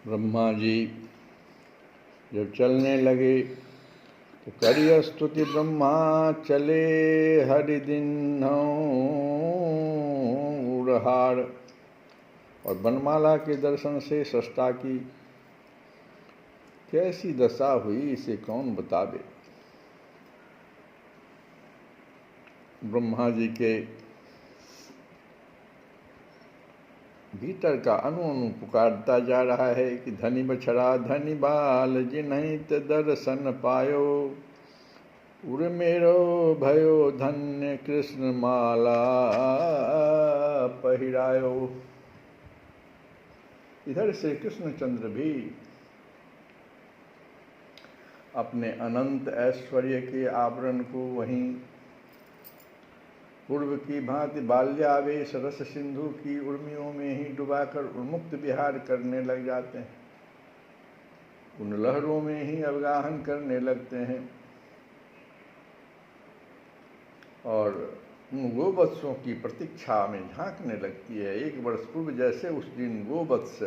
ब्रह्मा जी जब चलने लगे तो करिय स्तुति ब्रह्मा चले हरि दिन उड़हार। और बनमाला के दर्शन से सृष्टा की कैसी दशा हुई इसे कौन बता दे। ब्रह्मा जी के भीतर का अनु अनु पुकारता जा रहा है कि धनी बछड़ा धनी बाल जिन्हीं ते दर्शन पायो, उर्मेरो भयो धन्य कृष्ण माला पहिरायो। इधर से कृष्णचंद्र भी अपने अनंत ऐश्वर्य के आवरण को वहीं पूर्व की भांति बाल्यावेश रस सिंधु की उर्मियों में ही डुबाकर उन्मुक्त विहार करने लग जाते हैं, उन लहरों में ही अवगाहन करने लगते हैं और उन गोवत्सों की प्रतीक्षा में झांकने लगती है। 1 वर्ष पूर्व जैसे उस दिन गोवत्स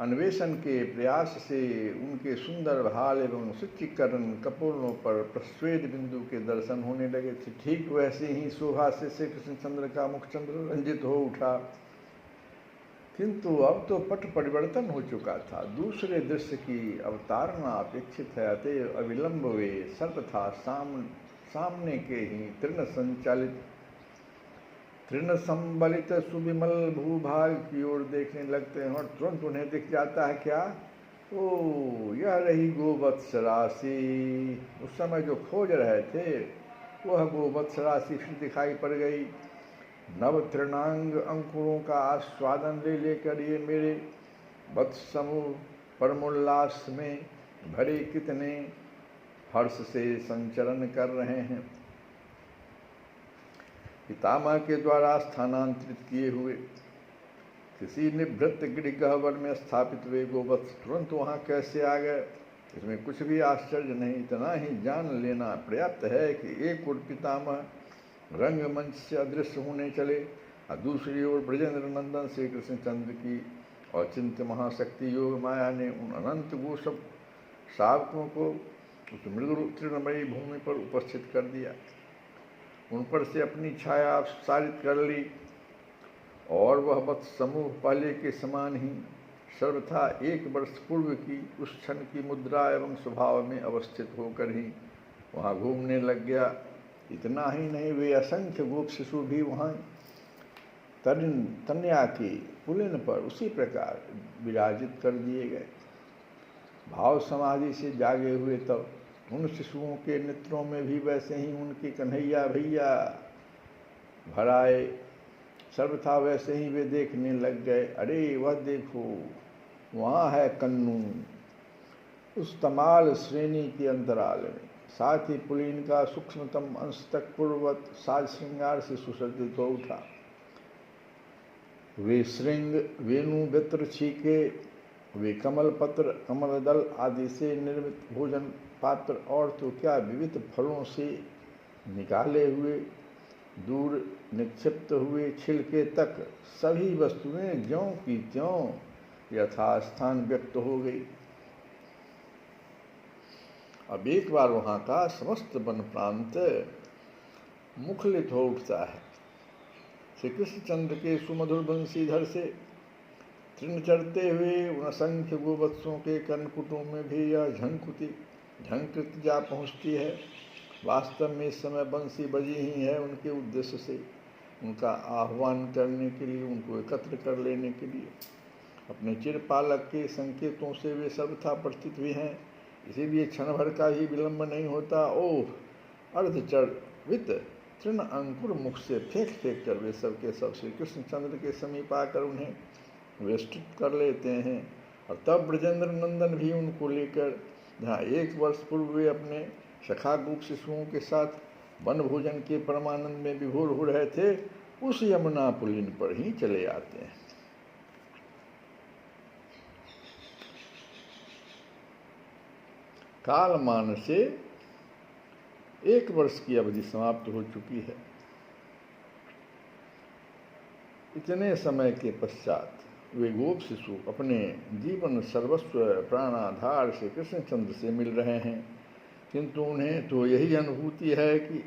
अन्वेषण के प्रयास से उनके सुंदर भाल एवं शुचिकरण कपोलों पर प्रस्वेद बिंदु के दर्शन होने लगे थे, ठीक वैसे ही शोभा से श्री कृष्णचंद्र का मुखचंद्र रंजित हो उठा। किंतु अब तो पट परिवर्तन हो चुका था, दूसरे दृश्य की अवतारणा अपेक्षित है। अतएव अविलंब वे सर्वथा सामने के ही तृण संबलित सुविमल भूभाग की ओर देखने लगते हैं और तुरंत उन्हें दिख जाता है क्या, ओ यह रही गोवत्स राशि। उस समय जो खोज रहे थे वह गोवत्स राशि फिर दिखाई पड़ गई। नव तृणांग अंकुरों का आस्वादन ले लेकर ये मेरे वत्स समूह परमोल्लास में भरे कितने हर्ष से संचरण कर रहे हैं। पितामह के द्वारा स्थानांतरित किए हुए किसी निभृत गृहगह्वर में स्थापित वे गोवत्स तुरंत वहाँ कैसे आ गए, इसमें कुछ भी आश्चर्य नहीं। इतना ही जान लेना पर्याप्त है कि एक ओर पितामह रंगमंच से अदृश्य होने चले और दूसरी ओर ब्रजेंद्र नंदन श्री कृष्णचंद्र की औचित्य महाशक्ति योग माया ने उन अनंत गोसब शावकों को उस मृदु तृणमयी भूमि पर उपस्थित कर दिया, उन पर से अपनी छाया अपसारित कर ली और वह वत्स समूह पहले के समान ही सर्वथा 1 वर्ष पूर्व की उस क्षण की मुद्रा एवं स्वभाव में अवस्थित होकर ही वहाँ घूमने लग गया। इतना ही नहीं, वे असंख्य गोप शिशु भी वहाँ तन्या के पुलिन पर उसी प्रकार विराजित कर दिए गए। भाव समाधि से जागे हुए तब उन शिशुओं के नेत्रों में भी वैसे ही उनके कन्हैया भैया भराए, सर्वथा वैसे ही वे देखने लग गए। अरे वह देखो, वहाँ है कन्नू उस तमाल श्रेणी के अंतराल में, साथ ही पुलीन का सूक्ष्मतम अंश तक पूर्ववत साज श्रृंगार से सुसज्जित हो उठा। वे श्रृंग वेणु बेत्र छीके, वे कमल पत्र कमल दल आदि से निर्मित भोजन पात्र और तो क्या विविध फलों से निकाले हुए दूर निक्षिप्त हुए छिलके तक सभी वस्तुएं ज्यों की त्यों यथास्थान व्यक्त हो गई। अब एक बार वहाँ का समस्त वन प्रांत मुखलित हो उठता है। श्री कृष्णचंद्र के सुमधुर बंशीधर से तृण चढ़ते हुए उन असंख्य गोवत्सों के कर्णकुटों में भी यह झंकृत जा पहुँचती है। वास्तव में इस समय बंसी बजी ही है उनके उद्देश्य से, उनका आह्वान करने के लिए, उनको एकत्र कर लेने के लिए। अपने चिरपालक के संकेतों से वे सर्वथा परिचित भी हैं, इसीलिए क्षण भर का ही विलंब नहीं होता। ओह अर्धचर्वित तृण अंकुर मुख से फेंक कर वे सब के सब श्री कृष्णचंद्र के समीप आकर उन्हें वेष्टित कर लेते हैं और तब ब्रजेंद्र नंदन भी उनको लेकर जहाँ 1 वर्ष पूर्व वे अपने सखा गोप शिशुओं के साथ वन भोजन के परमानंद में विभोर हो रहे थे, उस यमुना पुलिन पर ही चले आते हैं। कालमान से 1 वर्ष की अवधि समाप्त हो चुकी है। इतने समय के पश्चात वे गोप शिशु अपने जीवन सर्वस्व प्राणाधार से कृष्णचंद्र से मिल रहे हैं, किंतु उन्हें तो यही अनुभूति है कि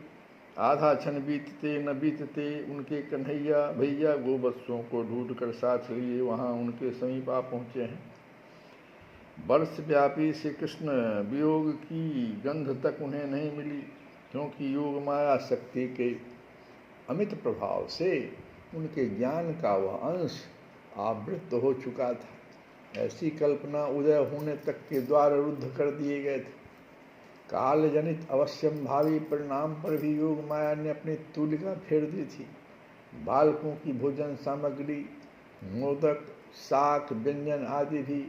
आधा क्षण बीतते न बीतते उनके कन्हैया भैया गोवत्सों को ढूंढकर साथ लिए वहाँ उनके समीप आ पहुँचे हैं। वर्ष व्यापी श्री कृष्ण वियोग की गंध तक उन्हें नहीं मिली, क्योंकि योग माया शक्ति के अमित प्रभाव से उनके ज्ञान का वह अंश आवृत हो चुका था। ऐसी कल्पना उदय होने तक के द्वार रुद्ध कर दिए गए थे। काल जनित अवश्यम भावी परिणाम पर भी योग माया ने अपनी तूलिका फेर दी थी। बालकों की भोजन सामग्री, मोदक, शाक, व्यंजन आदि भी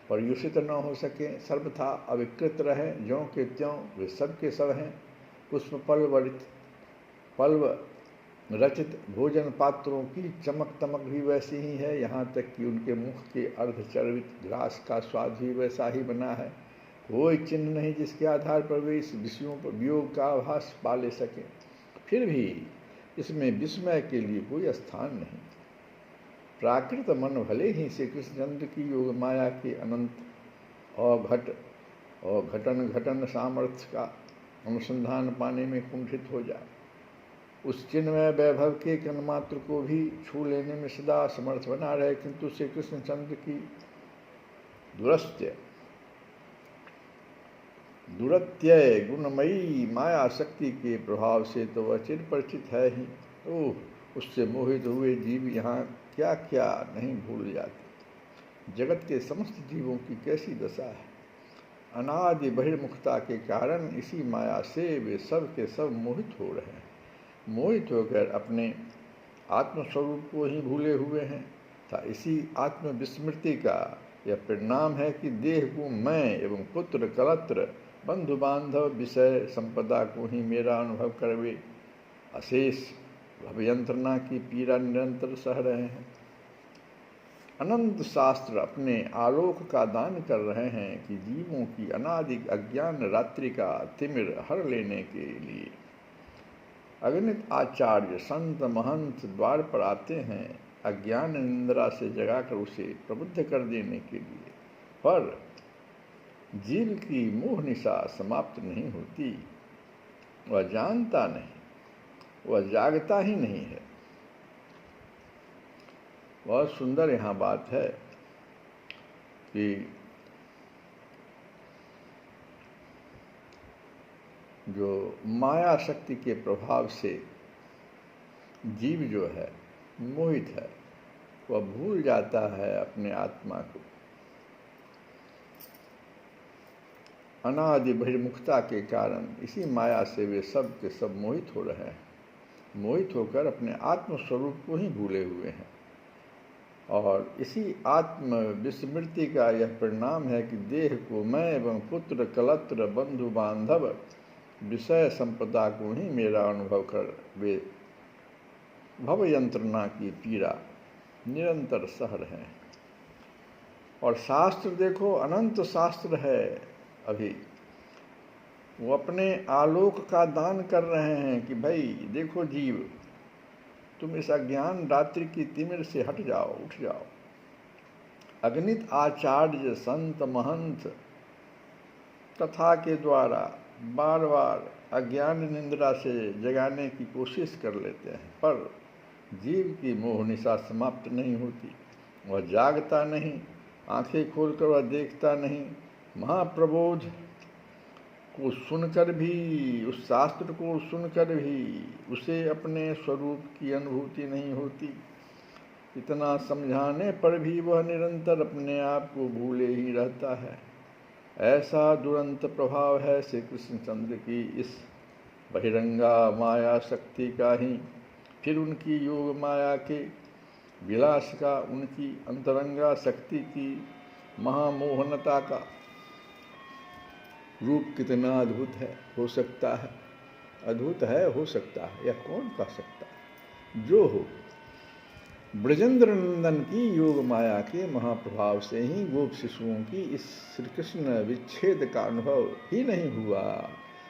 पर्युषित न हो सके, सर्वथा अविकृत रहे, ज्यों के त्यों वे सब के सब हैं। पुष्प पल्व रचित भोजन पात्रों की चमक तमक भी वैसी ही है, यहाँ तक कि उनके मुख के अर्धचर्वित ग्रास का स्वाद भी वैसा ही बना है। कोई चिन्ह नहीं जिसके आधार पर वे इस विषयों पर वियोग का आभास पा ले सके। फिर भी इसमें विस्मय के लिए कोई स्थान नहीं। प्राकृत मन भले ही श्री कृष्णचंद्र की योग माया के अनंत और घटन सामर्थ्य का अनुसंधान पाने में कुंठित हो जाए, उस चिन्मय वैभव के कण मात्र को भी छू लेने में सदा समर्थ बना रहे, किंतु श्री कृष्णचंद्र की दुरत्यय गुणमयी माया शक्ति के प्रभाव से तो वह चिरपरिचित है ही। ओह, उससे मोहित हुए जीव यहाँ क्या क्या नहीं भूल जाते। जगत के समस्त जीवों की कैसी दशा है। अनादि बहिर्मुखता के कारण इसी माया से वे सब के सब मोहित हो रहे हैं। मोहित होकर अपने आत्मस्वरूप को ही भूले हुए हैं। था इसी आत्मविस्मृति का यह परिणाम है कि देह को मैं एवं पुत्र कलत्र बंधु बांधव विषय संपदा को ही मेरा अनुभव कर वे अशेष भवयंत्रणा की पीड़ा निरंतर सह रहे हैं। अनंत शास्त्र अपने आलोक का दान कर रहे हैं कि जीवों की अनादि अज्ञान रात्रि का तिमिर हर लेने के लिए अगणित आचार्य संत महंत द्वार पर आते हैं, अज्ञान निंद्रा से जगाकर उसे प्रबुद्ध कर देने के लिए। पर जीव की मोह निशा समाप्त नहीं होती। वह जानता नहीं, वह जागता ही नहीं है। बहुत सुंदर यहाँ बात है कि जो माया शक्ति के प्रभाव से जीव जो है मोहित है, वह भूल जाता है अपने आत्मा को। अनादि बहिर्मुखता के कारण इसी माया से वे सब के सब मोहित हो रहे हैं। मोहित होकर अपने आत्म स्वरूप को ही भूले हुए हैं। और इसी आत्म विस्मृति का यह परिणाम है कि देह को मैं एवं पुत्र कलत्र बंधु बांधव विषय संपदा को ही मेरा अनुभव कर वे भव यंत्रणा की पीड़ा निरंतर सह रहे हैं। और शास्त्र देखो, अनंत शास्त्र है, अभी वो अपने आलोक का दान कर रहे हैं कि भाई देखो जीव, तुम इस अज्ञान रात्रि की तिमिर से हट जाओ, उठ जाओ। अगणित आचार्य संत महंत कथा के द्वारा बार बार अज्ञान निंद्रा से जगाने की कोशिश कर लेते हैं, पर जीव की मोह निशा समाप्त नहीं होती। वह जागता नहीं, आंखें खोलकर वह देखता नहीं। महाप्रबोध को सुनकर भी, उस शास्त्र को सुनकर भी उसे अपने स्वरूप की अनुभूति नहीं होती। इतना समझाने पर भी वह निरंतर अपने आप को भूले ही रहता है। ऐसा दुरंत प्रभाव है श्री कृष्णचंद्र की इस बहिरंगा माया शक्ति का ही। फिर उनकी योग माया के विलास का, उनकी अंतरंगा शक्ति की महामोहनता का रूप कितना अद्भुत है, हो सकता है, अद्भुत है, हो सकता है, यह कौन कह सकता है। जो हो, ब्रजेंद्र नंदन की योग माया के महाप्रभाव से ही गोप शिशुओं की इस श्री कृष्ण विच्छेद का अनुभव ही नहीं हुआ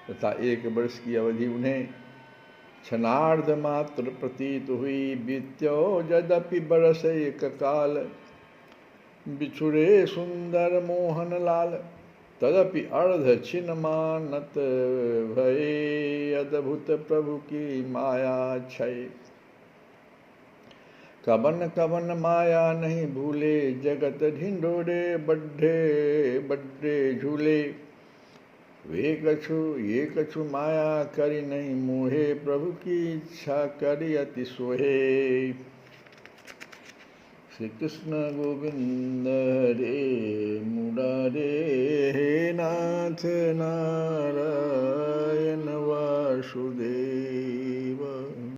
तथा 1 वर्ष की अवधि उन्हें क्षणार्ध मात्र प्रतीत हुई। बीत्यो यद्यपि बरस एक काल, बिछुड़े सुंदर मोहन लाल, तदपि अर्ध छिन्न मानत भये, अद्भुत प्रभु की माया क्षय। कवन कवन माया नहीं भूले, जगत ढिंडोरे बड्ढे बड्ढे झूले। वे कछु ये कछु माया करी नहीं मोहे, प्रभु की इच्छा करी अति सोहे। श्री कृष्ण गोविंद हरे मुरारे, हे नाथ नारायण वासुदेव।